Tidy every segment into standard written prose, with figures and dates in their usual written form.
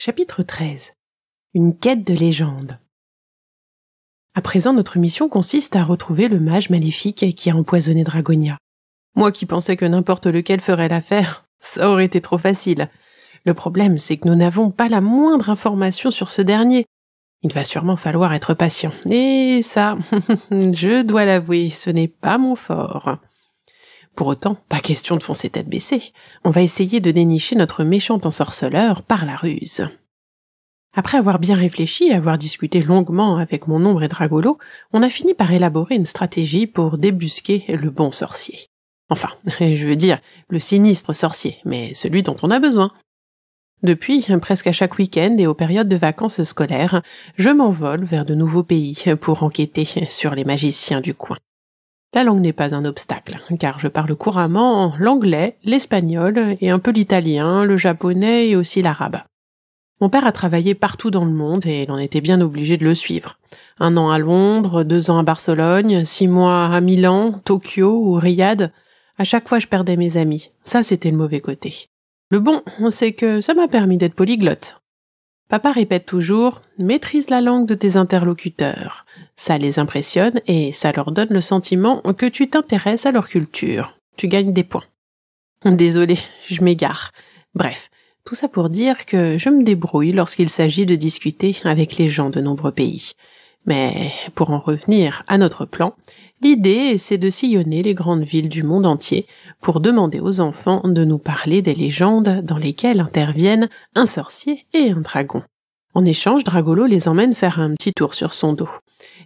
Chapitre 13. Une quête de légende. À présent, notre mission consiste à retrouver le mage maléfique qui a empoisonné Dragonia. Moi qui pensais que n'importe lequel ferait l'affaire, ça aurait été trop facile. Le problème, c'est que nous n'avons pas la moindre information sur ce dernier. Il va sûrement falloir être patient. Et ça, je dois l'avouer, ce n'est pas mon fort. Pour autant, pas question de foncer tête baissée. On va essayer de dénicher notre méchant ensorceleur par la ruse. Après avoir bien réfléchi et avoir discuté longuement avec mon ombre et Dragolo, on a fini par élaborer une stratégie pour débusquer le bon sorcier. Enfin, je veux dire, le sinistre sorcier, mais celui dont on a besoin. Depuis, presque à chaque week-end et aux périodes de vacances scolaires, je m'envole vers de nouveaux pays pour enquêter sur les magiciens du coin. La langue n'est pas un obstacle, car je parle couramment l'anglais, l'espagnol et un peu l'italien, le japonais et aussi l'arabe. Mon père a travaillé partout dans le monde et il en était bien obligé de le suivre. 1 an à Londres, 2 ans à Barcelone, 6 mois à Milan, Tokyo ou Riyad. À chaque fois, je perdais mes amis. Ça, c'était le mauvais côté. Le bon, c'est que ça m'a permis d'être polyglotte. Papa répète toujours « Maîtrise la langue de tes interlocuteurs ». Ça les impressionne et ça leur donne le sentiment que tu t'intéresses à leur culture. Tu gagnes des points. Désolée, je m'égare. Bref, tout ça pour dire que je me débrouille lorsqu'il s'agit de discuter avec les gens de nombreux pays. Mais pour en revenir à notre plan, l'idée c'est de sillonner les grandes villes du monde entier pour demander aux enfants de nous parler des légendes dans lesquelles interviennent un sorcier et un dragon. En échange, Dragolo les emmène faire un petit tour sur son dos.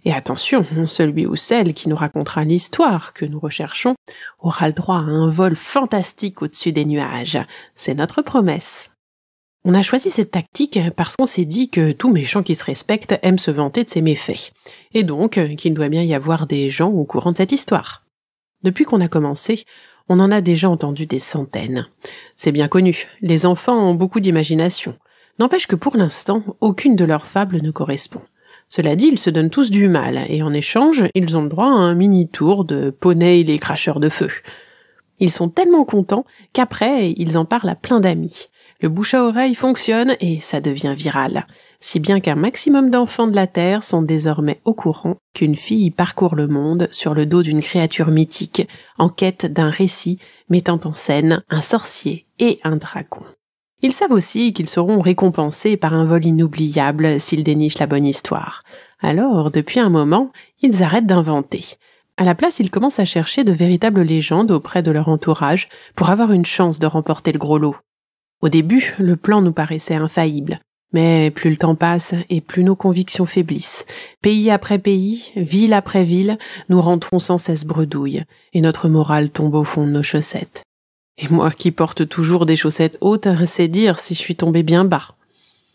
Et attention, celui ou celle qui nous racontera l'histoire que nous recherchons aura le droit à un vol fantastique au-dessus des nuages. C'est notre promesse. On a choisi cette tactique parce qu'on s'est dit que tout méchant qui se respecte aime se vanter de ses méfaits. Et donc qu'il doit bien y avoir des gens au courant de cette histoire. Depuis qu'on a commencé, on en a déjà entendu des centaines. C'est bien connu, les enfants ont beaucoup d'imagination. N'empêche que pour l'instant, aucune de leurs fables ne correspond. Cela dit, ils se donnent tous du mal, et en échange, ils ont le droit à un mini-tour de Poney et les cracheurs de feu. Ils sont tellement contents qu'après, ils en parlent à plein d'amis. Le bouche à oreille fonctionne et ça devient viral, si bien qu'un maximum d'enfants de la Terre sont désormais au courant qu'une fille parcourt le monde sur le dos d'une créature mythique, en quête d'un récit mettant en scène un sorcier et un dragon. Ils savent aussi qu'ils seront récompensés par un vol inoubliable s'ils dénichent la bonne histoire. Alors, depuis un moment, ils arrêtent d'inventer. À la place, ils commencent à chercher de véritables légendes auprès de leur entourage pour avoir une chance de remporter le gros lot. Au début, le plan nous paraissait infaillible. Mais plus le temps passe et plus nos convictions faiblissent. Pays après pays, ville après ville, nous rentrons sans cesse bredouille et notre morale tombe au fond de nos chaussettes. Et moi qui porte toujours des chaussettes hautes, c'est dire si je suis tombée bien bas.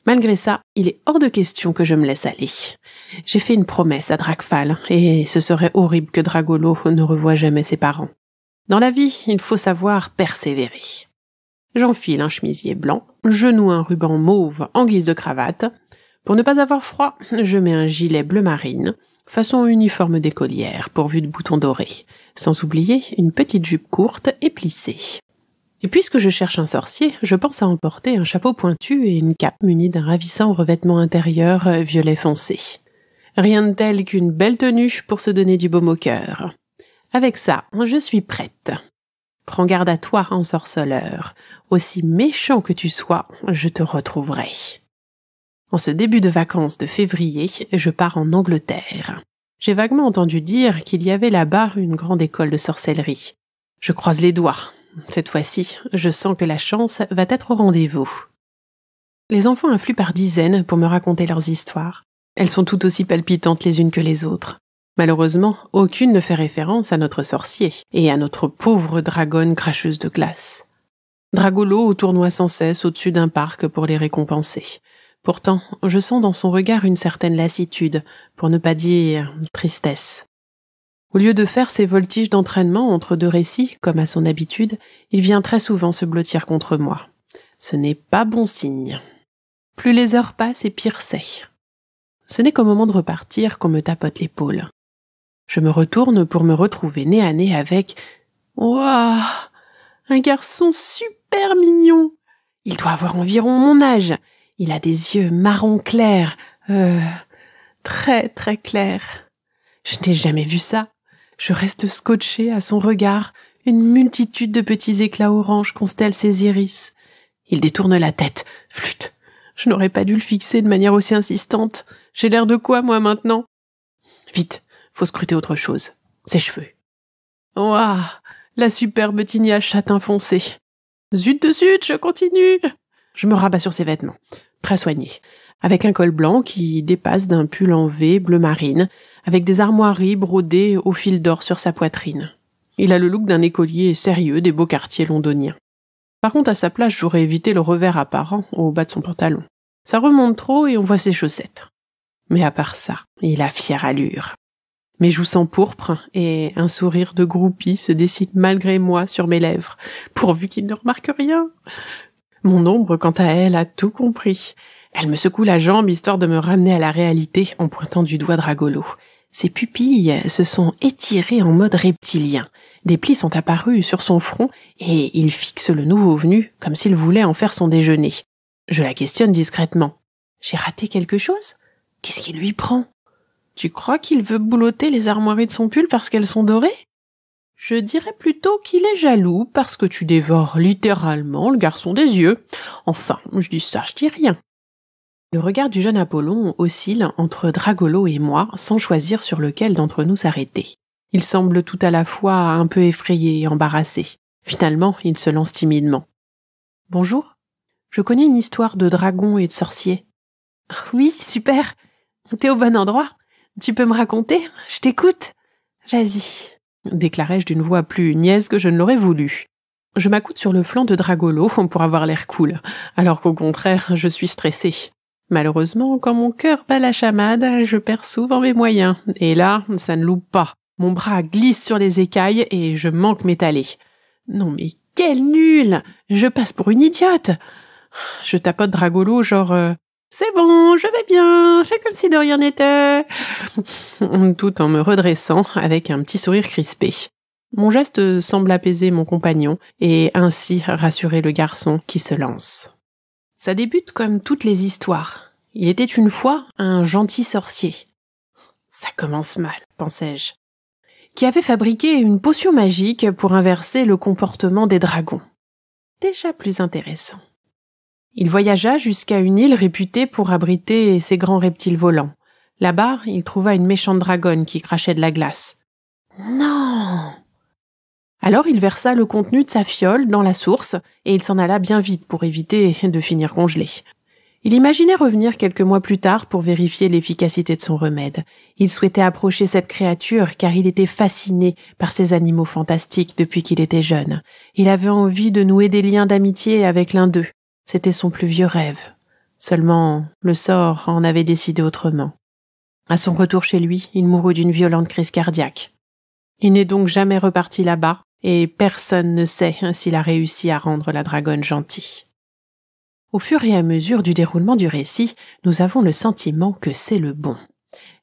Malgré ça, il est hors de question que je me laisse aller. J'ai fait une promesse à Dracfal, et ce serait horrible que Dragolo ne revoie jamais ses parents. Dans la vie, il faut savoir persévérer. J'enfile un chemisier blanc, je noue un ruban mauve en guise de cravate. Pour ne pas avoir froid, je mets un gilet bleu marine, façon uniforme d'écolière, pourvu de boutons dorés, sans oublier une petite jupe courte et plissée. Et puisque je cherche un sorcier, je pense à emporter un chapeau pointu et une cape munie d'un ravissant revêtement intérieur violet foncé. Rien de tel qu'une belle tenue pour se donner du baume au cœur. Avec ça, je suis prête. Prends garde à toi, ensorceleur. Aussi méchant que tu sois, je te retrouverai. En ce début de vacances de février, je pars en Angleterre. J'ai vaguement entendu dire qu'il y avait là-bas une grande école de sorcellerie. Je croise les doigts. Cette fois-ci, je sens que la chance va être au rendez-vous. Les enfants affluent par dizaines pour me raconter leurs histoires. Elles sont toutes aussi palpitantes les unes que les autres. Malheureusement, aucune ne fait référence à notre sorcier et à notre pauvre dragonne cracheuse de glace. Dragolo tournoie sans cesse au-dessus d'un parc pour les récompenser. Pourtant, je sens dans son regard une certaine lassitude, pour ne pas dire tristesse. Au lieu de faire ses voltiges d'entraînement entre 2 récits, comme à son habitude, il vient très souvent se blottir contre moi. Ce n'est pas bon signe. Plus les heures passent et pire c'est. Ce n'est qu'au moment de repartir qu'on me tapote l'épaule. Je me retourne pour me retrouver nez à nez avec... Waouh, un garçon super mignon. Il doit avoir environ mon âge. Il a des yeux marron clair, très très clairs. Je n'ai jamais vu ça. Je reste scotchée à son regard. Une multitude de petits éclats orange constellent ses iris. Il détourne la tête. Flûte. Je n'aurais pas dû le fixer de manière aussi insistante. J'ai l'air de quoi, moi, maintenant? Vite, faut scruter autre chose. Ses cheveux. Ouah, la superbe tignasse châtain foncé. Zut de zut, je continue. Je me rabats sur ses vêtements, très soignés, avec un col blanc qui dépasse d'un pull en V bleu marine, avec des armoiries brodées au fil d'or sur sa poitrine. Il a le look d'un écolier sérieux des beaux quartiers londoniens. Par contre, à sa place, j'aurais évité le revers apparent au bas de son pantalon. Ça remonte trop et on voit ses chaussettes. Mais à part ça, il a fière allure. Mes joues s'empourprent et un sourire de groupie se dessine malgré moi sur mes lèvres, pourvu qu'il ne remarque rien. Mon ombre, quant à elle, a tout compris. Elle me secoue la jambe histoire de me ramener à la réalité en pointant du doigt Dragolo. Ses pupilles se sont étirées en mode reptilien. Des plis sont apparus sur son front et il fixe le nouveau venu comme s'il voulait en faire son déjeuner. Je la questionne discrètement. J'ai raté quelque chose? Qu'est-ce qui lui prend? Tu crois qu'il veut boulotter les armoiries de son pull parce qu'elles sont dorées? Je dirais plutôt qu'il est jaloux parce que tu dévores littéralement le garçon des yeux. Enfin, je dis ça, je dis rien. Le regard du jeune Apollon oscille entre Dragolo et moi sans choisir sur lequel d'entre nous s'arrêter. Il semble tout à la fois un peu effrayé et embarrassé. Finalement, il se lance timidement. « Bonjour, je connais une histoire de dragon et de sorcier. »« Oui, super. T'es au bon endroit. Tu peux me raconter? Je t'écoute. Vas-y. » déclarai-je d'une voix plus niaise que je ne l'aurais voulu. Je m'accoute sur le flanc de Dragolo pour avoir l'air cool, alors qu'au contraire, je suis stressée. Malheureusement, quand mon cœur bat la chamade, je perds souvent mes moyens. Et là, ça ne loupe pas. Mon bras glisse sur les écailles et je manque m'étaler. Non mais quel nul! Je passe pour une idiote! Je tapote Dragolo genre c'est bon, je vais bien, fais comme si de rien n'était. Tout en me redressant avec un petit sourire crispé. Mon geste semble apaiser mon compagnon et ainsi rassurer le garçon qui se lance. Ça débute comme toutes les histoires. Il était une fois un gentil sorcier. Ça commence mal, pensais-je. Qui avait fabriqué une potion magique pour inverser le comportement des dragons. Déjà plus intéressant. Il voyagea jusqu'à une île réputée pour abriter ces grands reptiles volants. Là-bas, il trouva une méchante dragonne qui crachait de la glace. Non! Alors il versa le contenu de sa fiole dans la source et il s'en alla bien vite pour éviter de finir congelé. Il imaginait revenir quelques mois plus tard pour vérifier l'efficacité de son remède. Il souhaitait approcher cette créature car il était fasciné par ces animaux fantastiques depuis qu'il était jeune. Il avait envie de nouer des liens d'amitié avec l'un d'eux. C'était son plus vieux rêve. Seulement, le sort en avait décidé autrement. À son retour chez lui, il mourut d'une violente crise cardiaque. Il n'est donc jamais reparti là-bas et personne ne sait s'il a réussi à rendre la dragonne gentille. Au fur et à mesure du déroulement du récit, nous avons le sentiment que c'est le bon.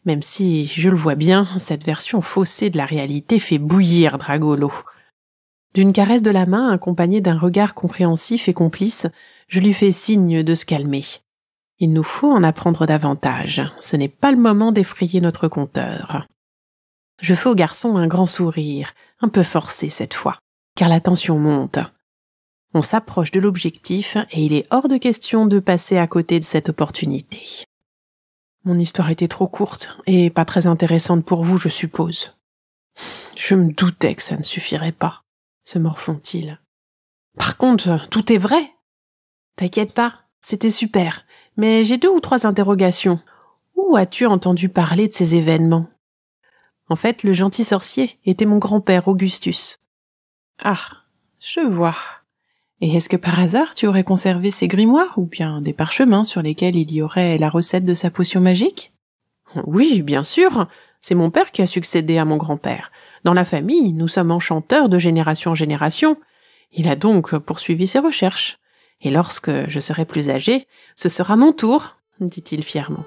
Même si, je le vois bien, cette version faussée de la réalité fait bouillir Dragolo. D'une caresse de la main, accompagnée d'un regard compréhensif et complice, je lui fais signe de se calmer. Il nous faut en apprendre davantage. Ce n'est pas le moment d'effrayer notre conteur. Je fais au garçon un grand sourire, un peu forcé cette fois, car la tension monte. On s'approche de l'objectif et il est hors de question de passer à côté de cette opportunité. Mon histoire était trop courte et pas très intéressante pour vous, je suppose. Je me doutais que ça ne suffirait pas, se morfond-il. Par contre, tout est vrai. T'inquiète pas, c'était super, mais j'ai 2 ou 3 interrogations. Où as-tu entendu parler de ces événements? En fait, le gentil sorcier était mon grand-père Augustus. Ah, je vois. Et est-ce que par hasard tu aurais conservé ces grimoires ou bien des parchemins sur lesquels il y aurait la recette de sa potion magique? Oui, bien sûr. C'est mon père qui a succédé à mon grand-père. Dans la famille, nous sommes enchanteurs de génération en génération. Il a donc poursuivi ses recherches. Et lorsque je serai plus âgé, ce sera mon tour, dit-il fièrement.